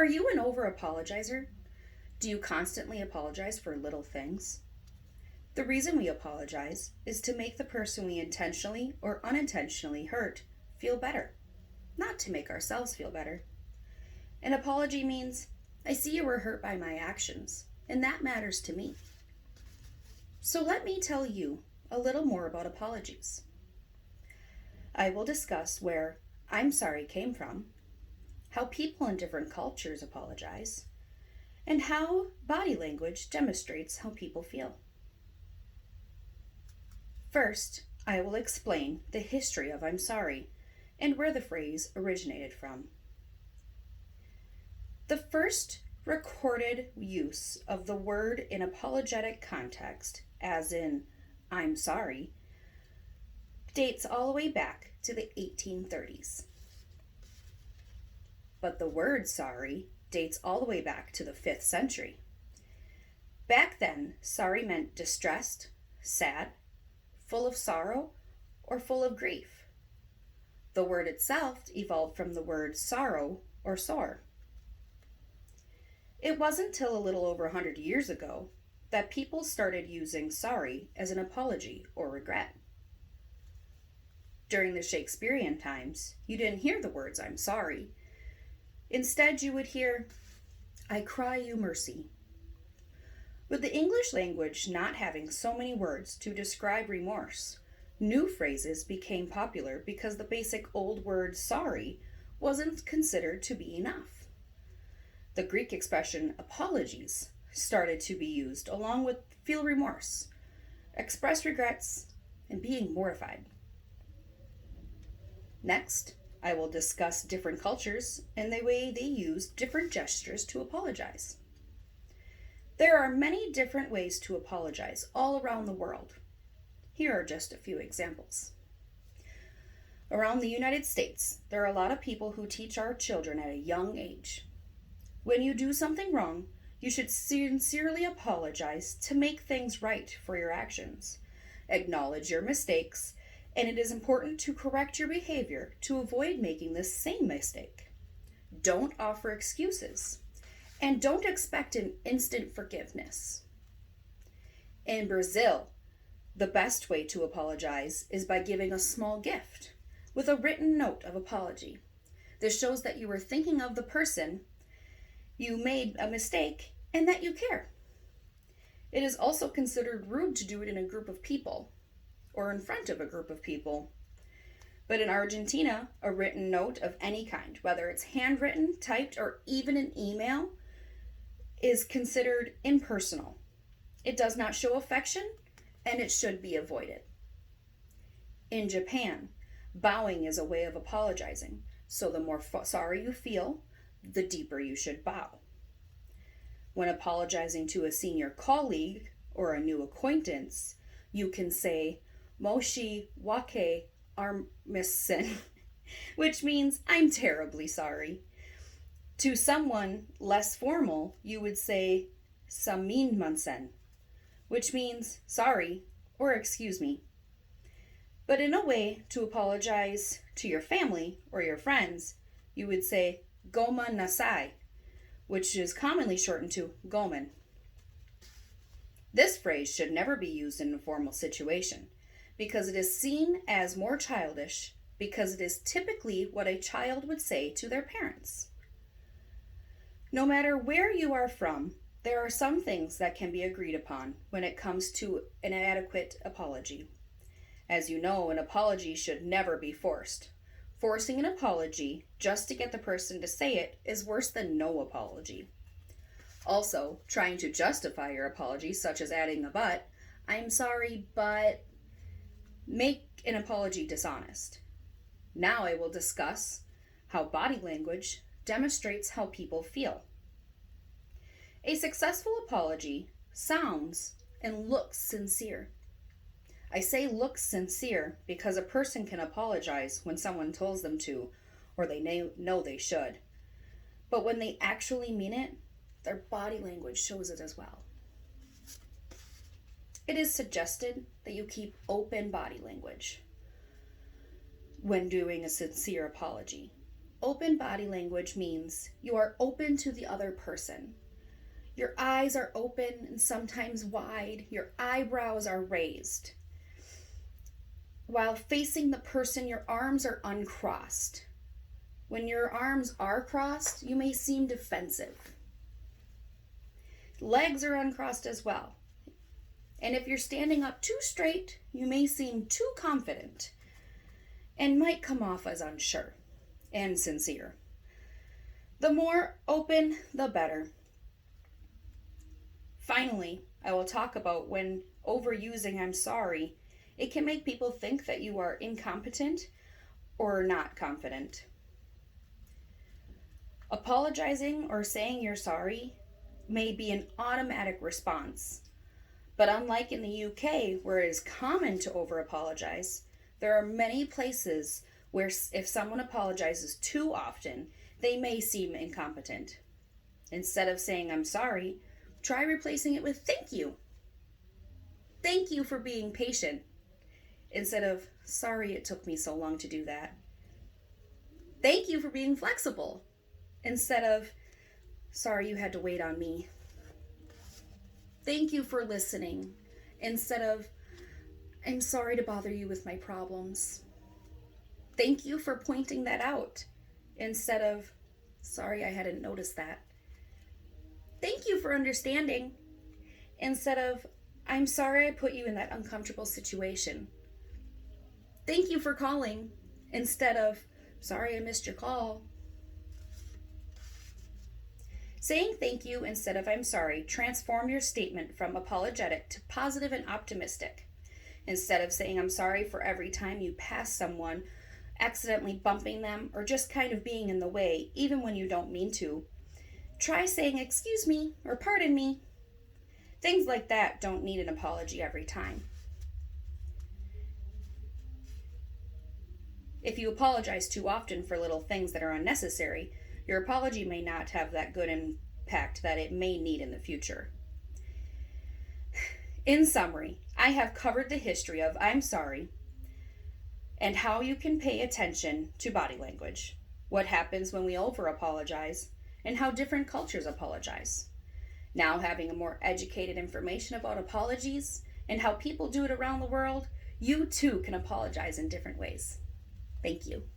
Are you an over apologizer? Do you constantly apologize for little things? The reason we apologize is to make the person we intentionally or unintentionally hurt feel better, not to make ourselves feel better. An apology means, I see you were hurt by my actions, and that matters to me. So let me tell you a little more about apologies. I will discuss where I'm sorry came from, how people in different cultures apologize, and how body language demonstrates how people feel. First, I will explain the history of I'm sorry and where the phrase originated from. The first recorded use of the word in apologetic context, as in I'm sorry, dates all the way back to the 1830s. But the word sorry dates all the way back to the 5th century. Back then, sorry meant distressed, sad, full of sorrow, or full of grief. The word itself evolved from the word sorrow or sore. It wasn't till a little over 100 years ago that people started using sorry as an apology or regret. During the Shakespearean times, you didn't hear the words I'm sorry. Instead, you would hear, I cry you mercy. With the English language not having so many words to describe remorse, new phrases became popular because the basic old word sorry wasn't considered to be enough. The Greek expression apologies started to be used along with feel remorse, express regrets, and being mortified. Next, I will discuss different cultures and the way they use different gestures to apologize. There are many different ways to apologize all around the world. Here are just a few examples. Around the United States, there are a lot of people who teach our children at a young age. When you do something wrong, you should sincerely apologize to make things right for your actions. Acknowledge your mistakes, and it is important to correct your behavior to avoid making the same mistake. Don't offer excuses. And don't expect an instant forgiveness. In Brazil, the best way to apologize is by giving a small gift with a written note of apology. This shows that you were thinking of the person, you made a mistake, and that you care. It is also considered rude to do it in a group of people or in front of a group of people. But in Argentina, a written note of any kind, whether it's handwritten, typed, or even an email, is considered impersonal. It does not show affection, and it should be avoided. In Japan, bowing is a way of apologizing, so the more sorry you feel, the deeper you should bow. When apologizing to a senior colleague or a new acquaintance, you can say, Moshi wake armisen, which means I'm terribly sorry. To someone less formal, you would say samin mansen, which means sorry or excuse me. But in a way to apologize to your family or your friends, you would say gomen nasai, which is commonly shortened to gomen. This phrase should never be used in a formal situation because it is seen as more childish because it is typically what a child would say to their parents. No matter where you are from, there are some things that can be agreed upon when it comes to an adequate apology. As you know, an apology should never be forced. Forcing an apology just to get the person to say it is worse than no apology. Also, trying to justify your apology, such as adding a but, I'm sorry, but, make an apology dishonest. Now I will discuss how body language demonstrates how people feel. A successful apology sounds and looks sincere. I say looks sincere because a person can apologize when someone tells them to, or they know they should. But when they actually mean it, their body language shows it as well. It is suggested that you keep open body language when doing a sincere apology. Open body language means you are open to the other person. Your eyes are open and sometimes wide. Your eyebrows are raised. While facing the person, your arms are uncrossed. When your arms are crossed, you may seem defensive. Legs are uncrossed as well. And if you're standing up too straight, you may seem too confident and might come off as unsure and sincere. The more open, the better. Finally, I will talk about when overusing "I'm sorry," it can make people think that you are incompetent or not confident. Apologizing or saying you're sorry may be an automatic response. But unlike in the UK, where it is common to over-apologize, there are many places where if someone apologizes too often, they may seem incompetent. Instead of saying "I'm sorry," try replacing it with "thank you." Thank you for being patient. Instead of "sorry it took me so long to do that." Thank you for being flexible. Instead of "sorry you had to wait on me." Thank you for listening. Instead of "I'm sorry to bother you with my problems." Thank you for pointing that out. Instead of "sorry I hadn't noticed that." Thank you for understanding. Instead of "I'm sorry I put you in that uncomfortable situation." Thank you for calling. Instead of "sorry I missed your call." Saying "thank you" instead of "I'm sorry" transform your statement from apologetic to positive and optimistic. Instead of saying "I'm sorry" for every time you pass someone, accidentally bumping them, or just kind of being in the way, even when you don't mean to, try saying "excuse me" or "pardon me." Things like that don't need an apology every time. If you apologize too often for little things that are unnecessary, your apology may not have that good impact that it may need in the future. In summary, I have covered the history of "I'm sorry" and how you can pay attention to body language, what happens when we over-apologize, and how different cultures apologize. Now, having a more educated information about apologies and how people do it around the world, you too can apologize in different ways. Thank you.